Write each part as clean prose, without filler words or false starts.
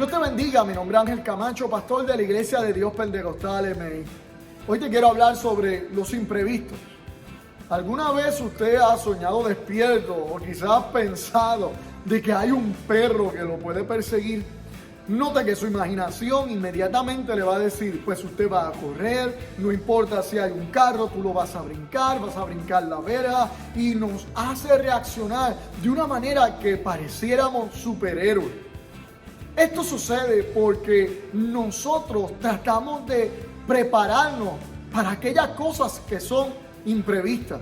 Dios te bendiga, mi nombre es Ángel Camacho, pastor de la Iglesia de Dios Pentecostal MI. Hoy te quiero hablar sobre los imprevistos. ¿Alguna vez usted ha soñado despierto o quizás pensado de que hay un perro que lo puede perseguir? Nota que su imaginación inmediatamente le va a decir, pues usted va a correr, no importa si hay un carro, tú lo vas a brincar la verja, y nos hace reaccionar de una manera que pareciéramos superhéroes. Esto sucede porque nosotros tratamos de prepararnos para aquellas cosas que son imprevistas.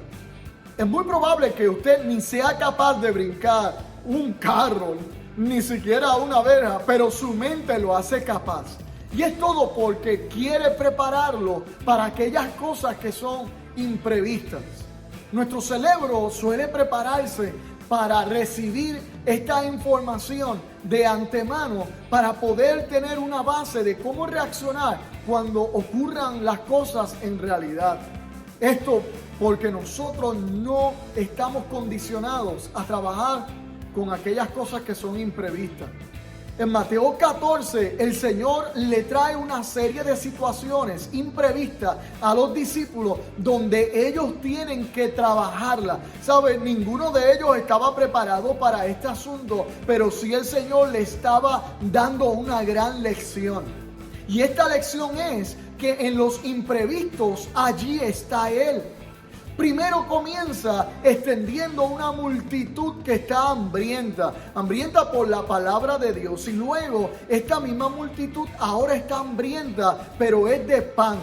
Es muy probable que usted ni sea capaz de brincar un carro, ni siquiera una verja, pero su mente lo hace capaz. Y es todo porque quiere prepararlo para aquellas cosas que son imprevistas. Nuestro cerebro suele prepararse para recibir esta información de antemano para poder tener una base de cómo reaccionar cuando ocurran las cosas en realidad. Esto porque nosotros no estamos condicionados a trabajar con aquellas cosas que son imprevistas. En Mateo 14, el Señor le trae una serie de situaciones imprevistas a los discípulos donde ellos tienen que trabajarla. ¿Saben? Ninguno de ellos estaba preparado para este asunto, pero sí el Señor le estaba dando una gran lección. Y esta lección es que en los imprevistos allí está Él. Primero comienza extendiendo una multitud que está hambrienta por la palabra de Dios. Y luego esta misma multitud ahora está hambrienta, pero es de pan.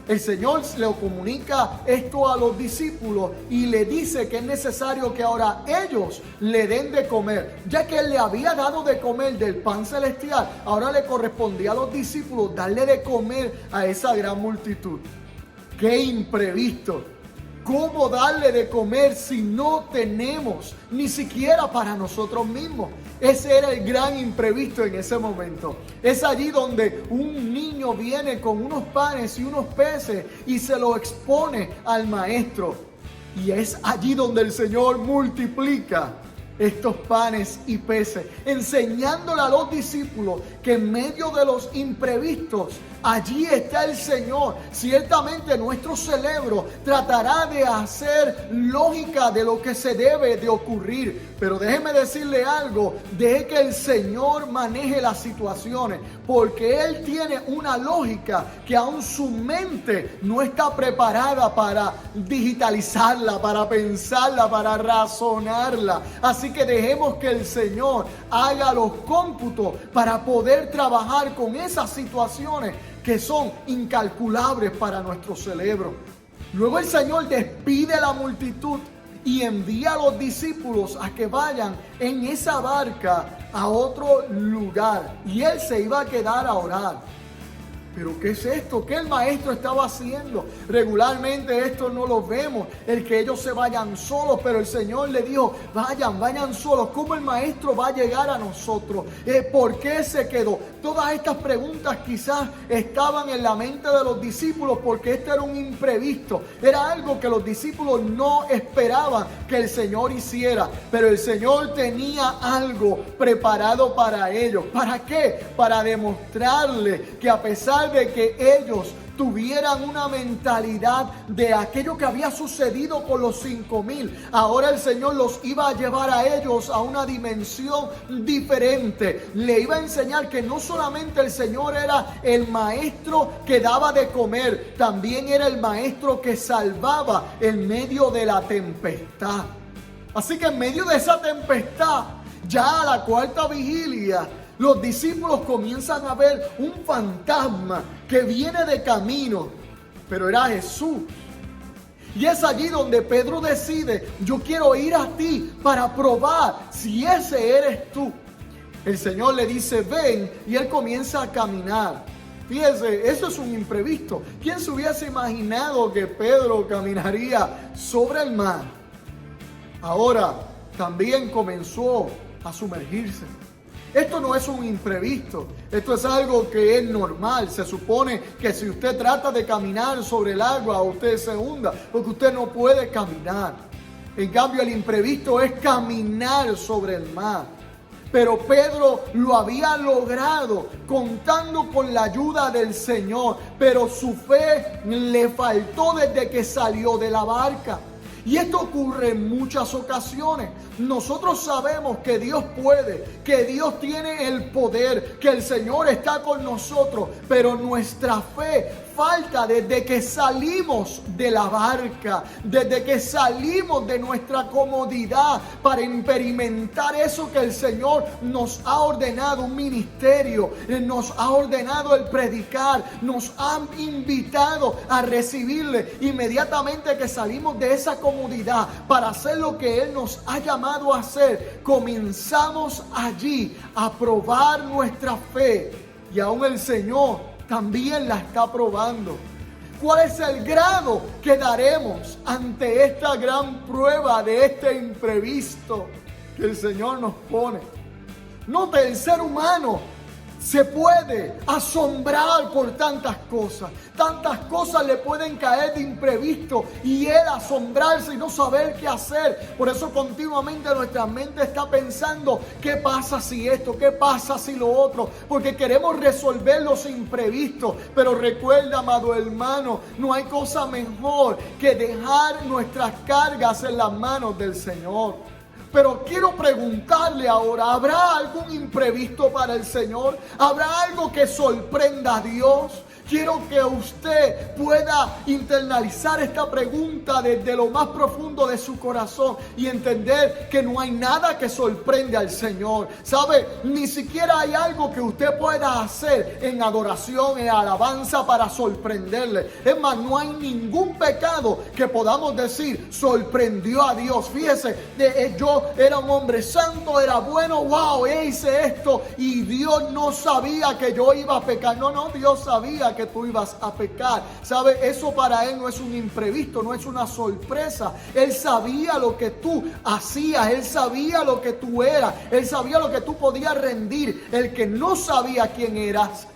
El Señor le comunica esto a los discípulos y le dice que es necesario que ahora ellos le den de comer. Ya que Él le había dado de comer del pan celestial, ahora le correspondía a los discípulos darle de comer a esa gran multitud. ¡Qué imprevisto! ¿Cómo darle de comer si no tenemos ni siquiera para nosotros mismos? Ese era el gran imprevisto en ese momento. Es allí donde un niño viene con unos panes y unos peces y se lo expone al maestro. Y es allí donde el Señor multiplica estos panes y peces, enseñándole a los discípulos que en medio de los imprevistos, allí está el Señor. Ciertamente nuestro cerebro tratará de hacer lógica de lo que se debe de ocurrir, pero déjeme decirle algo, deje que el Señor maneje las situaciones, porque Él tiene una lógica que aún su mente no está preparada para digitalizarla, para pensarla, para razonarla. Así que dejemos que el Señor haga los cómputos para poder trabajar con esas situaciones que son incalculables para nuestro cerebro. Luego el Señor despide a la multitud y envía a los discípulos a que vayan en esa barca a otro lugar. Y Él se iba a quedar a orar. ¿Pero qué es esto? ¿Qué el maestro estaba haciendo? Regularmente esto no lo vemos, el que ellos se vayan solos, pero el Señor le dijo, vayan solos. ¿Cómo el maestro va a llegar a nosotros? ¿Por qué se quedó? Todas estas preguntas quizás estaban en la mente de los discípulos porque esto era un imprevisto. Era algo que los discípulos no esperaban que el Señor hiciera, pero el Señor tenía algo preparado para ellos. ¿Para qué? Para demostrarle que a pesar de que ellos tuvieran una mentalidad de aquello que había sucedido con los 5,000, ahora el Señor los iba a llevar a ellos a una dimensión diferente. Le iba a enseñar que no solamente el Señor era el maestro que daba de comer, también era el maestro que salvaba en medio de la tempestad. Así que en medio de esa tempestad, ya a la cuarta vigilia, los discípulos comienzan a ver un fantasma que viene de camino, pero era Jesús. Y es allí donde Pedro decide, yo quiero ir a ti para probar si ese eres tú. El Señor le dice, ven, y él comienza a caminar. Fíjese, eso es un imprevisto. ¿Quién se hubiese imaginado que Pedro caminaría sobre el mar? Ahora también comenzó a sumergirse. Esto no es un imprevisto, esto es algo que es normal. Se supone que si usted trata de caminar sobre el agua, usted se hunda, porque usted no puede caminar. En cambio, el imprevisto es caminar sobre el mar. Pero Pedro lo había logrado contando con la ayuda del Señor, pero su fe le faltó desde que salió de la barca. Y esto ocurre en muchas ocasiones. Nosotros sabemos que Dios puede, que Dios tiene el poder, que el Señor está con nosotros, pero nuestra fe falta desde que salimos de la barca, desde que salimos de nuestra comodidad para experimentar eso que el Señor nos ha ordenado, un ministerio, nos ha ordenado el predicar, nos ha invitado a recibirle. Inmediatamente que salimos de esa comodidad para hacer lo que Él nos ha llamado a hacer, comenzamos allí a probar nuestra fe, y aún el Señor también la está probando. ¿Cuál es el grado que daremos ante esta gran prueba de este imprevisto que el Señor nos pone? Note, el ser humano se puede asombrar por tantas cosas le pueden caer de imprevisto y él asombrarse y no saber qué hacer. Por eso continuamente nuestra mente está pensando, ¿qué pasa si esto? ¿Qué pasa si lo otro? Porque queremos resolver los imprevistos. Pero recuerda, amado hermano, no hay cosa mejor que dejar nuestras cargas en las manos del Señor. Pero quiero preguntarle ahora, ¿habrá algún imprevisto para el Señor? ¿Habrá algo que sorprenda a Dios? Quiero que usted pueda internalizar esta pregunta desde lo más profundo de su corazón y entender que no hay nada que sorprende al Señor. ¿Sabe? Ni siquiera hay algo que usted pueda hacer en adoración, en alabanza para sorprenderle. Es más, no hay ningún pecado que podamos decir sorprendió a Dios. Fíjese, yo era un hombre santo, era bueno, wow, hice esto y Dios no sabía que yo iba a pecar. No, Dios sabía que tú ibas a pecar. ¿Sabe? Eso para Él no es un imprevisto, no es una sorpresa. Él sabía lo que tú hacías, Él sabía lo que tú eras, Él sabía lo que tú podías rendir. El que no sabía quién eras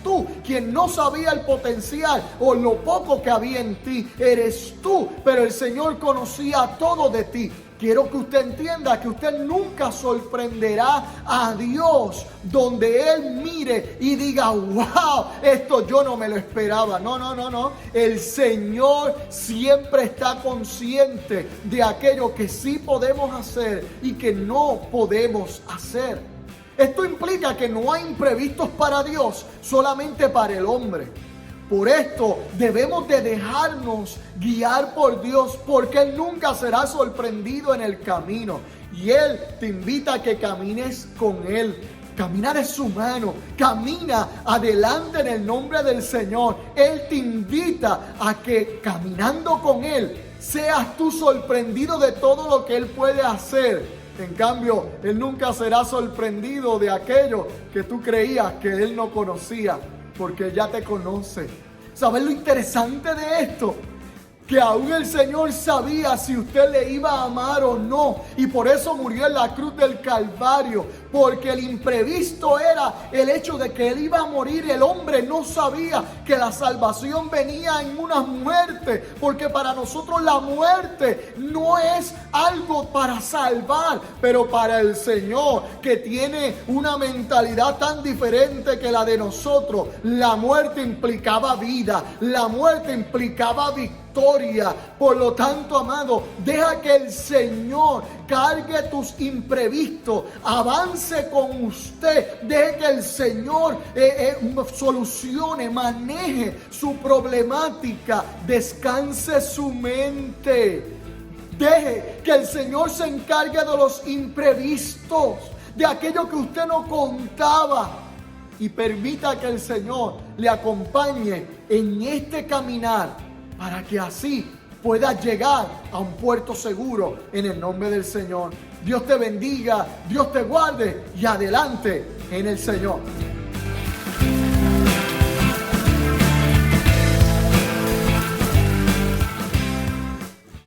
tú. Quien no sabía el potencial o lo poco que había en ti, eres tú. Pero el Señor conocía todo de ti. Quiero que usted entienda que usted nunca sorprenderá a Dios donde Él mire y diga, wow, esto yo no me lo esperaba. No. El Señor siempre está consciente de aquello que sí podemos hacer y que no podemos hacer. Esto implica que no hay imprevistos para Dios, solamente para el hombre. Por esto debemos de dejarnos guiar por Dios, porque Él nunca será sorprendido en el camino. Y Él te invita a que camines con Él. Camina de su mano, camina adelante en el nombre del Señor. Él te invita a que caminando con Él seas tú sorprendido de todo lo que Él puede hacer. En cambio, Él nunca será sorprendido de aquello que tú creías que Él no conocía, porque Él ya te conoce. ¿Sabes lo interesante de esto? Que aún el Señor sabía si usted le iba a amar o no. Y por eso murió en la cruz del Calvario. Porque el imprevisto era el hecho de que Él iba a morir. El hombre no sabía que la salvación venía en una muerte. Porque para nosotros la muerte no es algo para salvar. Pero para el Señor, que tiene una mentalidad tan diferente que la de nosotros, la muerte implicaba vida. La muerte implicaba victoria. Por lo tanto, amado, deja que el Señor cargue tus imprevistos, avance con usted, deje que el Señor solucione, maneje su problemática, descanse su mente. Deje que el Señor se encargue de los imprevistos, de aquello que usted no contaba, y permita que el Señor le acompañe en este caminar, para que así puedas llegar a un puerto seguro en el nombre del Señor. Dios te bendiga, Dios te guarde y adelante en el Señor.